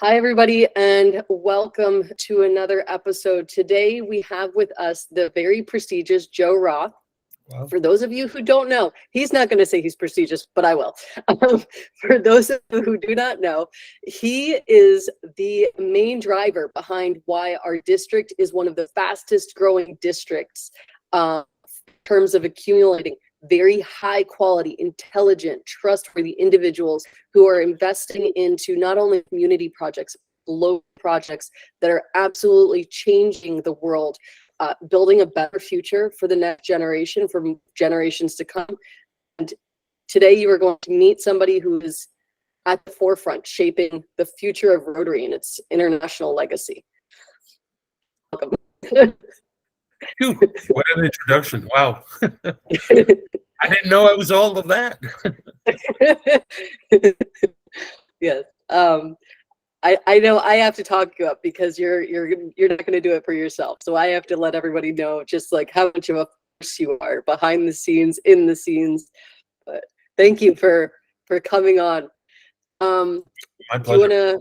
Hi, everybody, and welcome to another episode. Today, we have with us the very prestigious Joe Roth. Wow. For those of you who don't know, he's not going to say he's prestigious, but I will. For those of you who do not know, he is the main driver behind why our district is one of the fastest growing districts in terms of accumulating very high quality, intelligent, trustworthy individuals who are investing into not only community projects, local projects that are absolutely changing the world, building a better future for the next generation, for generations to come. And today you are going to meet somebody who is at the forefront, shaping the future of Rotary and its international legacy. Welcome. Phew, what an introduction. Wow. I didn't know I was all of that. Yes. I know I have to talk you up because you're not going to do it for yourself. So I have to let everybody know just like how much of a force you are behind the scenes, in the scenes. But thank you for coming on. My Do you want pleasure. to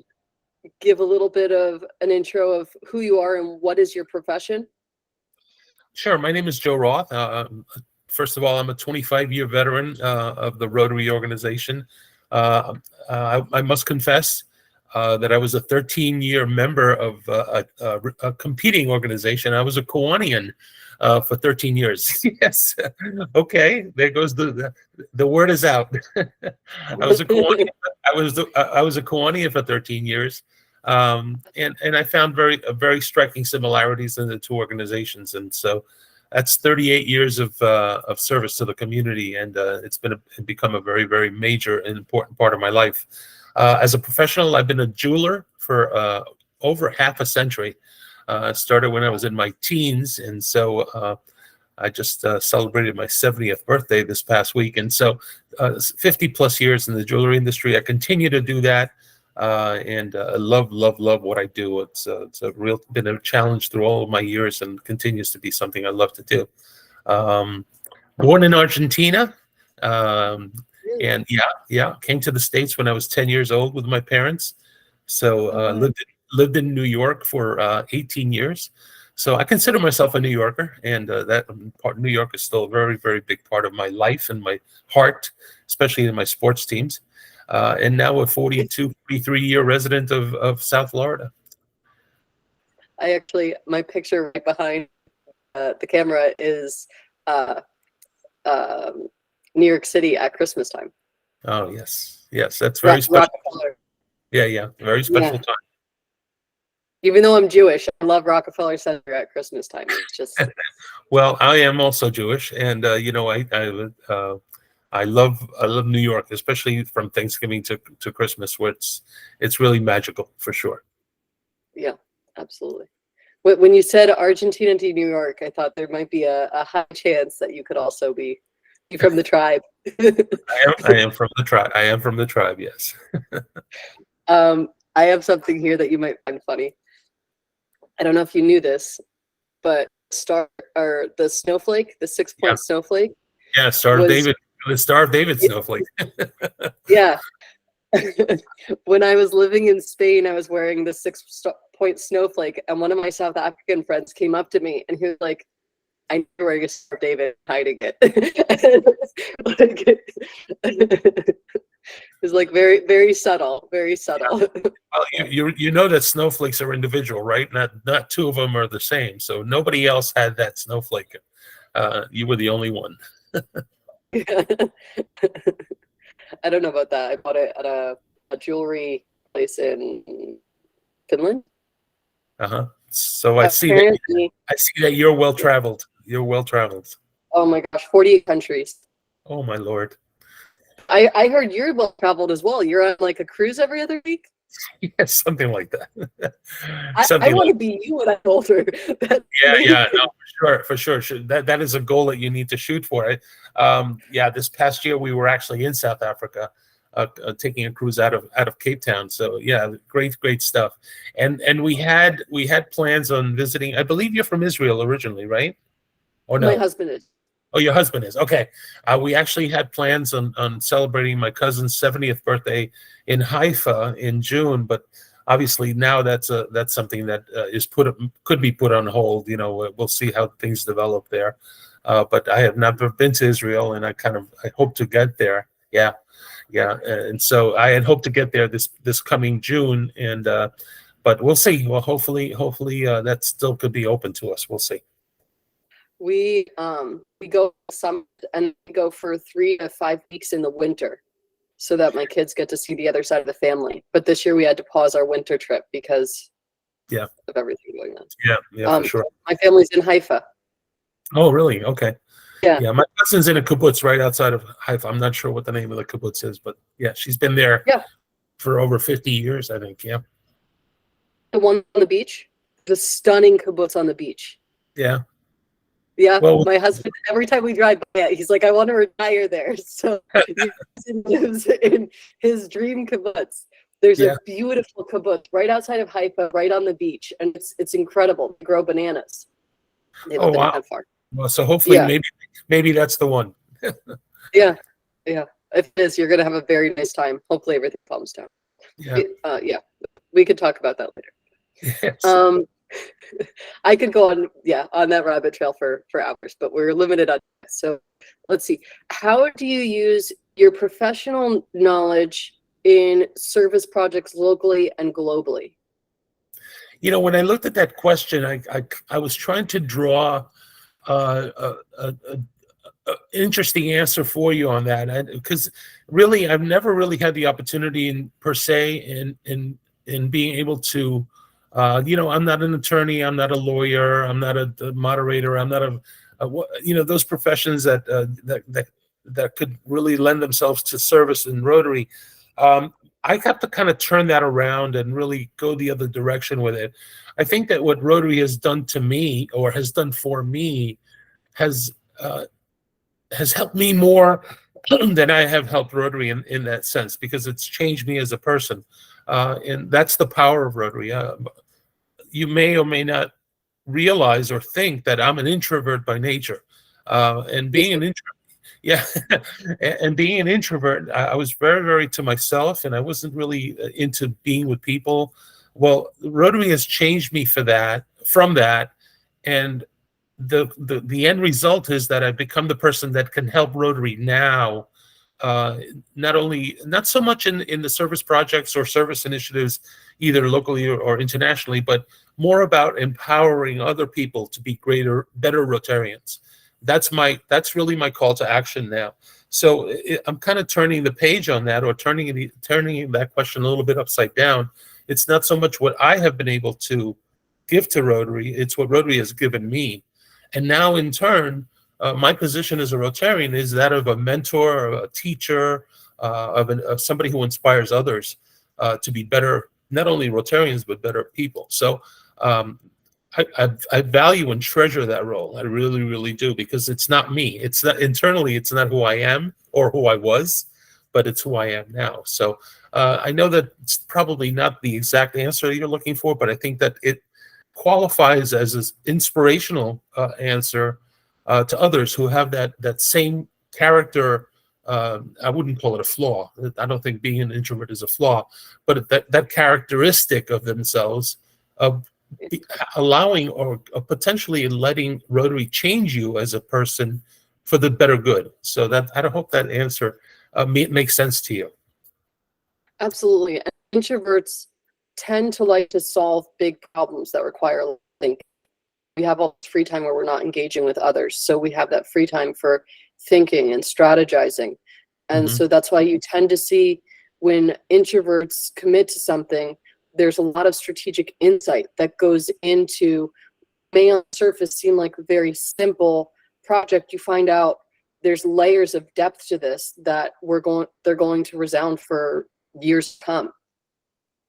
give a little bit of an intro of who you are and what is your profession? Sure. My name is Joe Roth. First of all, I'm a 25-year veteran of the Rotary organization. I must confess that I was a 13-year member of a competing organization. I was a Kiwanian for 13 years. Yes. Okay. There goes the word is out. I was a Kiwanian. I was a Kiwanian for 13 years. And I found very striking similarities in the two organizations. And so that's 38 years of service to the community. And it's become a very, very major and important part of my life. As a professional, I've been a jeweler for over half a century. Started when I was in my teens. And so I just celebrated my 70th birthday this past week. And so 50 plus years in the jewelry industry. I continue to do that. And I love what I do. It's been a challenge through all of my years and continues to be something I love to do. Born in Argentina, and came to the States when I was 10 years old with my parents. So lived in New York for 18 years. So I consider myself a New Yorker, and that part New York is still a very, very big part of my life and my heart, especially in my sports teams. And now a 43-year resident of South Florida. My picture right behind the camera is New York City at Christmas time. Oh, yes. That's very special. Rockefeller. Yeah. Very special time. Even though I'm Jewish, I love Rockefeller Center at Christmas time. It's just well, I am also Jewish, and I love New York, especially from Thanksgiving to Christmas, where it's really magical for sure. Yeah, absolutely. When you said Argentina to New York, I thought there might be a high chance that you could also be from the tribe. I am from the tribe. I am from the tribe. Yes. I have something here that you might find funny. I don't know if you knew this, but the snowflake, the 6-point snowflake. Yeah, Star of David. The Star of David snowflake. Yeah. When I was living in Spain, I was wearing the 6-point snowflake, and one of my South African friends came up to me and he was like, I know you're wearing a Star of David, hiding it. It's like very, very subtle, very subtle. Well, you know that snowflakes are individual, right? Not two of them are the same. So nobody else had that snowflake. You were the only one. I don't know about that. I bought it at a jewelry place in Finland. So I see that you're well traveled. You're well traveled. Oh my gosh, 48 countries. Oh my Lord. I heard you're well traveled as well. You're on like a cruise every other week? Yes, something like that. I want to be you when I'm older. No, for sure. That is a goal that you need to shoot for. This past year we were actually in South Africa, taking a cruise out of Cape Town. So yeah, great stuff. And we had plans on visiting. I believe you're from Israel originally, right? Or no? My husband is. Oh, your husband is. Okay. We actually had plans on celebrating my cousin's 70th birthday in Haifa in June, but obviously now that's something that could be put on hold. We'll see how things develop there. But I have never been to Israel, and I hope to get there. Yeah, yeah. And so I had hoped to get there this coming June, and but we'll see. Well, hopefully that still could be open to us. We'll see. We go some and we go for 3 to 5 weeks in the winter, so that my kids get to see the other side of the family. But this year we had to pause our winter trip because of everything going on. Yeah, for sure. My family's in Haifa. Oh, really? Okay. Yeah. My cousin's in a kibbutz right outside of Haifa. I'm not sure what the name of the kibbutz is, but yeah, she's been there for over 50 years, I think. Yeah. The one on the beach, the stunning kibbutz on the beach. Yeah. Yeah, well, my husband, every time we drive by it, he's like, I want to retire there. So he lives in his dream kibbutz. There's a beautiful kibbutz right outside of Haifa, right on the beach, and it's incredible. They grow bananas. They live wow. that far. Well, so hopefully maybe that's the one. Yeah. If it is, you're going to have a very nice time. Hopefully everything calms down. Yeah. We could talk about that later. Yes. I could go on that rabbit trail for hours, but we're limited on that. So let's see. How do you use your professional knowledge in service projects locally and globally? When I looked at that question, I was trying to draw an interesting answer for you on that, because really I've never really had the opportunity per se in being able to. I'm not an attorney. I'm not a lawyer. I'm not a moderator. I'm not those professions that could really lend themselves to service in Rotary. I have to kind of turn that around and really go the other direction with it. I think that what Rotary has done to me, or has done for me, has helped me more than I have helped Rotary in that sense, because it's changed me as a person. And that's the power of Rotary. You may or may not realize or think that I'm an introvert by nature. And being an introvert, and being an introvert, I was very, very to myself, and I wasn't really into being with people. Well, Rotary has changed me from that. And the end result is that I've become the person that can help Rotary now. Not so much in the service projects or service initiatives, either locally or internationally, but more about empowering other people to be better Rotarians. That's really my call to action now. So I'm kind of turning the page on that, or turning that question a little bit upside down. It's not so much what I have been able to give to Rotary, it's what Rotary has given me. And now in turn, my position as a Rotarian is that of a mentor, or a teacher, of somebody who inspires others to be better, not only Rotarians, but better people. So I value and treasure that role. I really, really do, because it's not me. It's not internally. It's not who I am or who I was, but it's who I am now. So I know that it's probably not the exact answer you're looking for, but I think that it qualifies as an inspirational answer to others who have that same character. I wouldn't call it a flaw. I don't think being an introvert is a flaw, but that characteristic of themselves, of allowing or potentially letting Rotary change you as a person for the better good. So that I hope that answer makes sense to you. Absolutely. Introverts tend to like to solve big problems that require thinking. We have all this free time where we're not engaging with others. So we have that free time for thinking and strategizing. And so that's why you tend to see when introverts commit to something, there's a lot of strategic insight that goes into, may on the surface seem like a very simple project. You find out there's layers of depth to this that they're going to resound for years to come.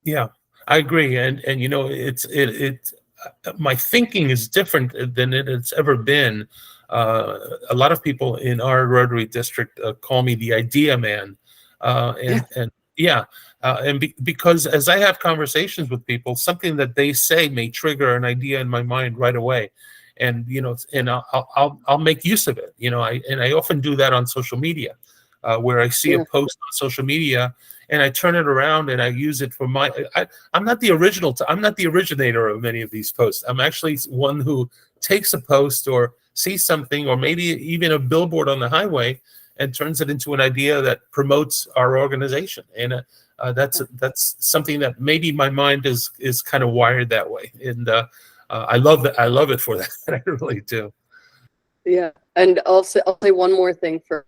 Yeah, I agree. And my thinking is different than it's ever been. A lot of people in our Rotary district call me the idea man. Because as I have conversations with people, something that they say may trigger an idea in my mind right away. And, and I'll make use of it, I often do that on social media. where I see a Yeah. post on social media and I turn it around and I use it for my. I'm not the original. I'm not the originator of many of these posts. I'm actually one who takes a post or sees something, or maybe even a billboard on the highway, and turns it into an idea that promotes our organization. And that's something that maybe my mind is kind of wired that way. And I love that. I love it for that. I really do. Yeah. And also, I'll say one more thing for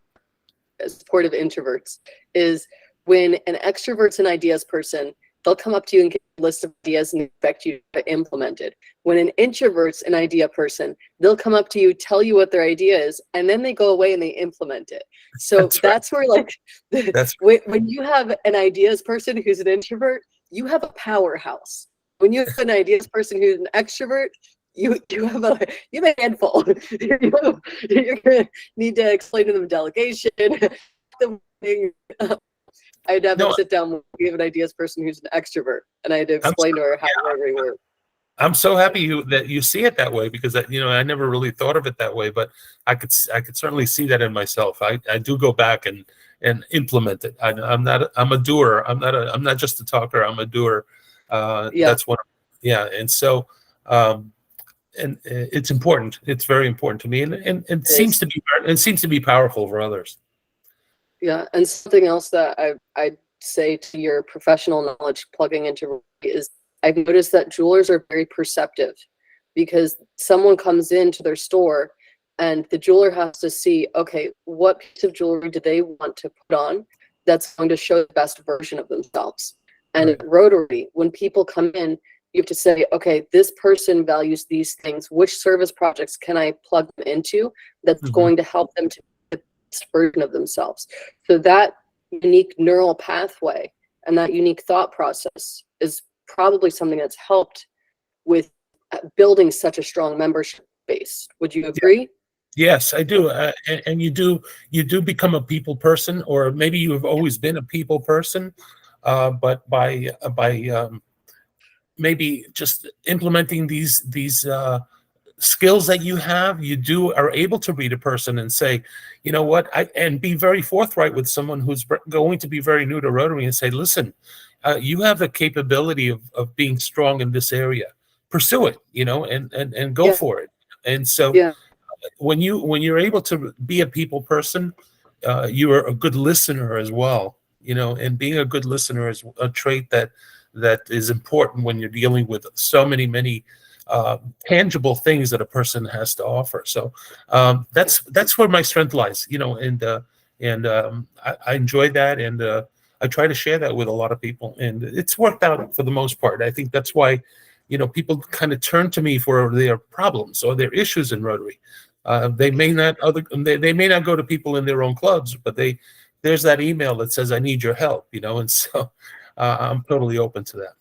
supportive introverts is when an extrovert's an ideas person, they'll come up to you and get a list of ideas and expect you to implement it. When an introvert's an idea person, they'll come up to you, tell you what their idea is, and then they go away and they implement it. So that's where, like, That's when you have an ideas person who's an introvert, you have a powerhouse. When you have an ideas person who's an extrovert, you have a handful. You're gonna need to explain to them delegation. I'd have them no. sit down with an ideas person who's an extrovert, and I had to explain to her how Rotary works. I'm so happy that you see it that way, because I never really thought of it that way, but I could certainly see that in myself. I do go back and implement it. I'm a doer. I'm not just a talker. I'm a doer. That's what. Yeah, and so and it's important. It's very important to me, and it seems to be powerful for others. Yeah, and something else that I'd say to your professional knowledge plugging into Rotary is I've noticed that jewelers are very perceptive, because someone comes into their store and the jeweler has to see, okay, what piece of jewelry do they want to put on that's going to show the best version of themselves. And Right. at Rotary, when people come in, you have to say, okay, this person values these things. Which service projects can I plug them into that's going to help them to be the best version of themselves? So that unique neural pathway and that unique thought process is probably something that's helped with building such a strong membership base. Would you agree? Yes, I do. And you do become a people person, or maybe you have always been a people person, but by maybe just implementing these skills that you have, you are able to read a person and say, you know what, and be very forthright with someone who's going to be very new to Rotary and say, listen, you have the capability of being strong in this area. Pursue it, and go for it. And so when you're able to be a people person, you are a good listener as well, and being a good listener is a trait that is important when you're dealing with so many tangible things that a person has to offer. So that's where my strength lies, and I enjoy that, and I try to share that with a lot of people, and it's worked out for the most part. I think that's why, people kind of turn to me for their problems or their issues in Rotary. They may not go to people in their own clubs, but there's that email that says, I need your help, and so I'm totally open to that.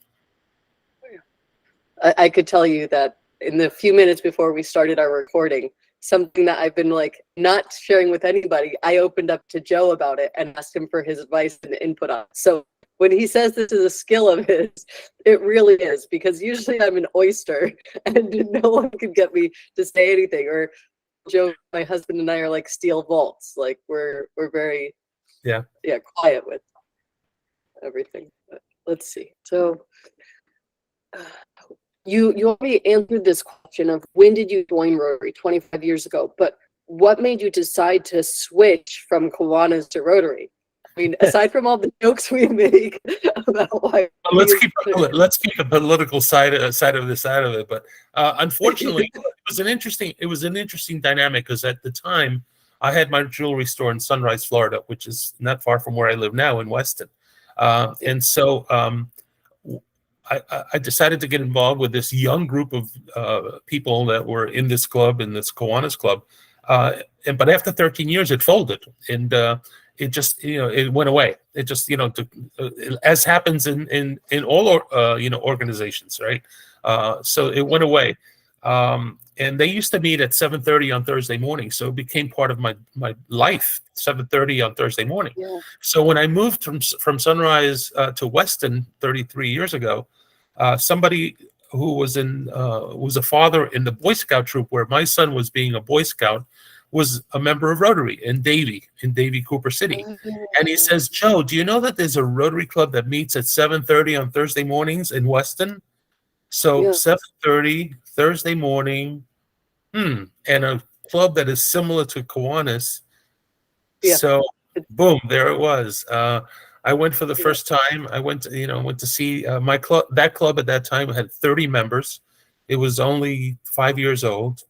I could tell you that in the few minutes before we started our recording, something that I've been like not sharing with anybody, I opened up to Joe about it and asked him for his advice and input on it. So when he says this is a skill of his, it really is, because usually I'm an oyster and no one can get me to say anything. Or Joe, my husband, and I are like steel vaults. Like we're very quiet with everything. But let's see. So you already answered this question of when did you join Rotary? 25 years ago. But what made you decide to switch from Kiwanis to Rotary? I mean, aside from all the jokes we make about why. Let's keep the political side of this out of it. But unfortunately, it was an interesting dynamic, because at the time I had my jewelry store in Sunrise, Florida, which is not far from where I live now in Weston, and so I decided to get involved with this young group of people that were in this club, in this Kiwanis club, but after 13 years, it folded, and it just it went away. It just as happens in all organizations, right? So it went away, and they used to meet at 7:30 on Thursday morning, so it became part of my life. 7:30 on Thursday morning. Yeah. So when I moved from Sunrise to Weston 33 years ago, somebody who was a father in the Boy Scout troop where my son was being a Boy Scout was a member of Rotary in Davie, Cooper City. And he says, Joe, do you know that there's a Rotary Club that meets at 7:30 on Thursday mornings in Weston? So Yeah. 7:30 Thursday morning, and a club that is similar to Kiwanis. Yeah. So boom, there it was. I went for the Yeah. first time. I went to see my club. That club at that time had 30 members. It was only 5 years old.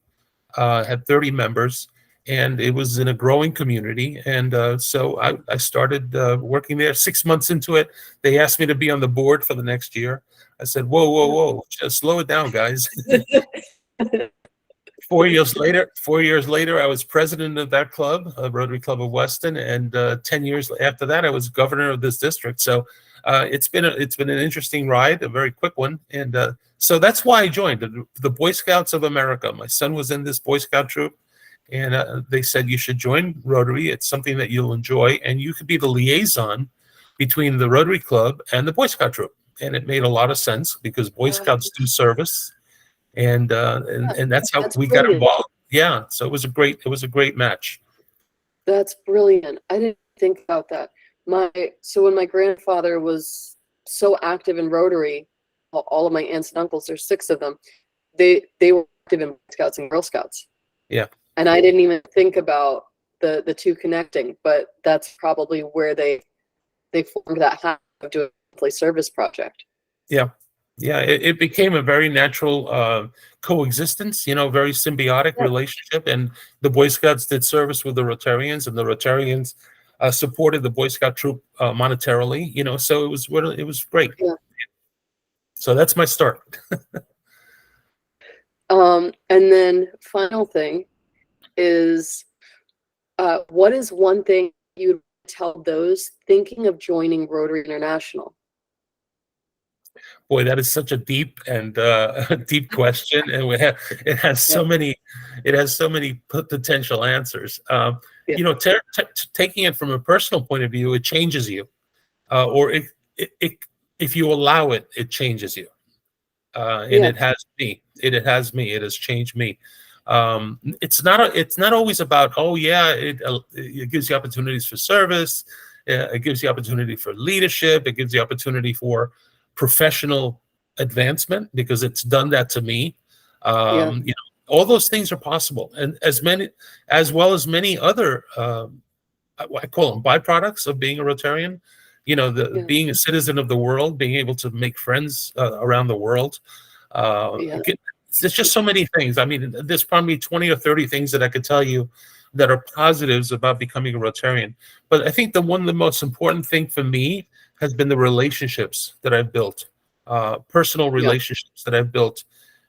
Had 30 members, and it was in a growing community. And so I started working there. 6 months into it, they asked me to be on the board for the next year. I said, whoa, whoa, whoa, just slow it down, guys. 4 years later, I was president of that club, Rotary Club of Weston, and 10 years after that, I was governor of this district. So it's been an interesting ride, a very quick one, and so that's why I joined the Boy Scouts of America. My son was in this Boy Scout troop, and they said you should join Rotary. It's something that you'll enjoy, and you could be the liaison between the Rotary Club and the Boy Scout troop. And it made a lot of sense because Boy Scouts do service. And that's how we got involved. Yeah, so it was a great match. That's brilliant. I didn't think about that. So when my grandfather was so active in Rotary, all of my aunts and uncles, there's 6 of them, they were active in Boy Scouts and Girl Scouts. Yeah. And I didn't even think about the two connecting, but that's probably where they formed that habit of doing a monthly service project. Yeah. Yeah, it became a very natural coexistence, very symbiotic relationship. And the Boy Scouts did service with the Rotarians, and the Rotarians supported the Boy Scout troop monetarily, so it was great. Yeah. So that's my start. And then final thing is, what is one thing you'd tell those thinking of joining Rotary International? Boy, that is such a deep and deep question, and it has so many potential answers. Taking it from a personal point of view, it changes you, or if you allow it, it changes you, and it has me. It has changed me. It's not always about it gives you opportunities for service, it gives you opportunity for leadership, it gives you opportunity for professional advancement, because it's done that to me. All those things are possible, and as well as many other I call them byproducts of being a Rotarian. Being a citizen of the world, being able to make friends around the world. There's just so many things. I mean, there's probably 20 or 30 things that I could tell you that are positives about becoming a Rotarian. But I think the most important thing for me has been the relationships that I've built, personal relationships that I've built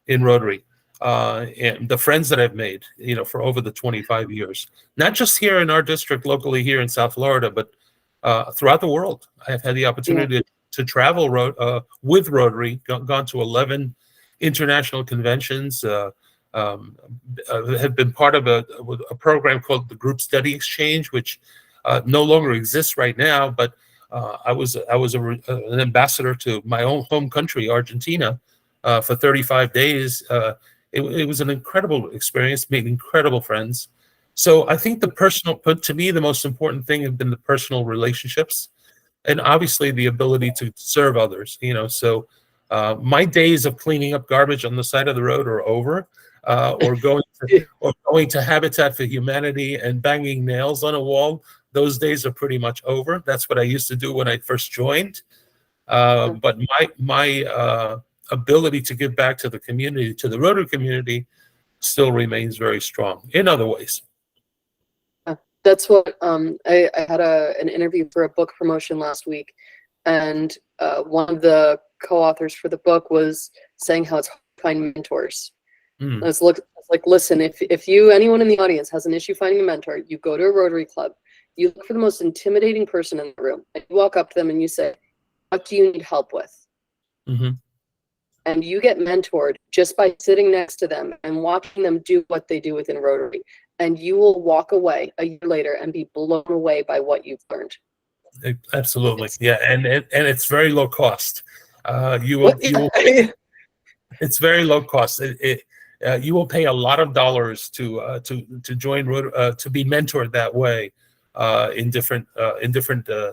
in Rotary, and the friends that I've made, for over the 25 years. Not just here in our district, locally here in South Florida, but throughout the world. I've had the opportunity to travel with Rotary, gone to 11 international conventions, have been part of a program called the Group Study Exchange, which no longer exists right now, but I was an ambassador to my own home country, Argentina, for 35 days. It was an incredible experience, made incredible friends. So I think to me, the most important thing have been the personal relationships, and obviously the ability to serve others. So my days of cleaning up garbage on the side of the road are over, or going to Habitat for Humanity and banging nails on a wall. Those days are pretty much over. That's what I used to do when I first joined. But my ability to give back to the community, to the Rotary community, still remains very strong in other ways. That's what I had an interview for a book promotion last week, and one of the co-authors for the book was saying how it's hard to find mentors. It's like, listen, if anyone in the audience has an issue finding a mentor, you go to a Rotary Club. You look for the most intimidating person in the room, and you walk up to them and you say, what do you need help with? And you get mentored just by sitting next to them and watching them do what they do within Rotary. And you will walk away a year later and be blown away by what you've learned. Absolutely. And it's very low cost. It's very low cost. you will pay a lot of dollars to join to be mentored that way in different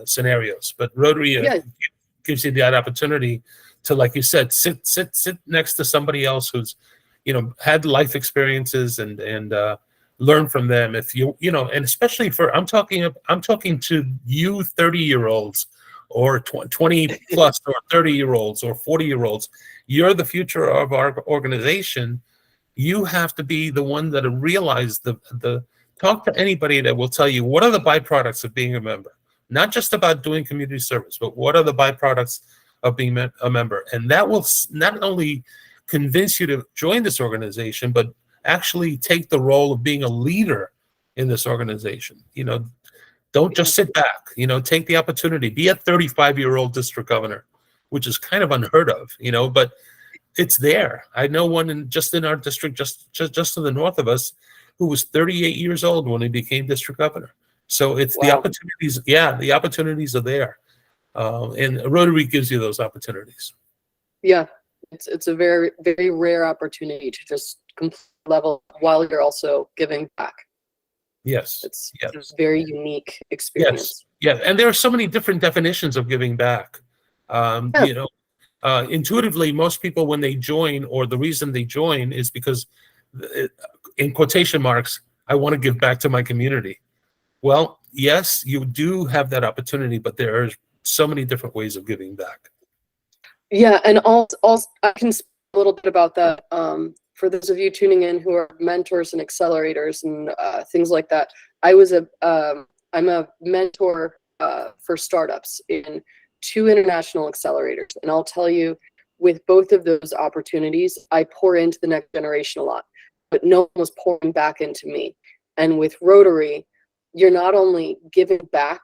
scenarios. But Rotary gives you that opportunity to, like you said, sit next to somebody else who's, had life experiences and learn from them. If and especially I'm talking to you 30-year-olds or 20 plus or 30-year-olds or 40-year-olds. You're the future of our organization. You have to be the one that realize talk to anybody that will tell you what are the byproducts of being a member. Not just about doing community service, but what are the byproducts of being a member. And that will not only convince you to join this organization, but actually take the role of being a leader in this organization. Don't just sit back, take the opportunity, be a 35-year-old district governor, which is kind of unheard of, but it's there. I know one in our district, just to the north of us, who was 38 years old when he became district governor. So it's the opportunities. Yeah, the opportunities are there. And Rotary gives you those opportunities. Yeah, it's a very, very rare opportunity to just complete level while you're also giving back. Yes, it's a very unique experience. Yes, and there are so many different definitions of giving back. Intuitively, most people, when they join, or the reason they join is because, in quotation marks, I want to give back to my community. Well, yes, you do have that opportunity, but there are so many different ways of giving back. Yeah, and also I can speak a little bit about that. For those of you tuning in who are mentors and accelerators and things like that, I'm a mentor for startups in 2 international accelerators, and I'll tell you, with both of those opportunities, I pour into the next generation a lot, but no one was pouring back into me. And with Rotary, you're not only giving back,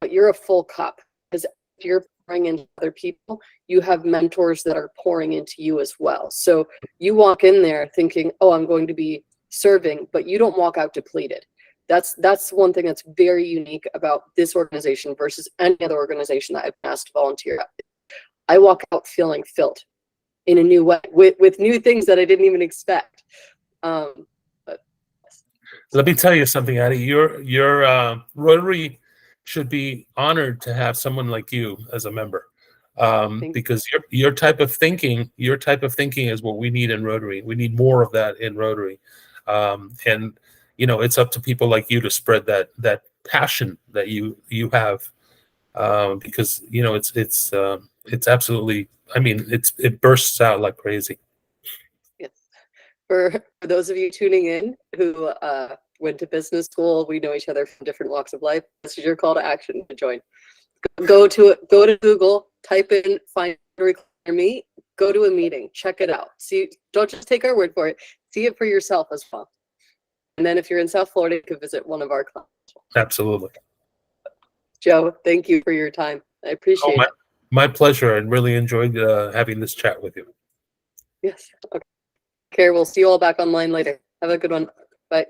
but you're a full cup, because if you're pouring into other people, you have mentors that are pouring into you as well. So you walk in there thinking, oh, I'm going to be serving, but you don't walk out depleted. That's one thing that's very unique about this organization versus any other organization that I've been asked to volunteer at. I walk out feeling filled in a new way with new things that I didn't even expect. Let me tell you something, Addie. Your Rotary should be honored to have someone like you as a member, because your type of thinking is what we need in Rotary. We need more of that in Rotary, and it's up to people like you to spread that passion that you have, because it's absolutely. I mean, it bursts out like crazy. Yes. For those of you tuning in who went to business school, we know each other from different walks of life. This is your call to action to join. Go to Google, type in "find Rotary near me," go to a meeting, check it out. See, don't just take our word for it. See it for yourself as well. And then if you're in South Florida, you can visit one of our clubs. Absolutely. Joe, thank you for your time. I appreciate it. My pleasure. I really enjoyed having this chat with you. Yes. Okay. We'll see you all back online later. Have a good one. Bye.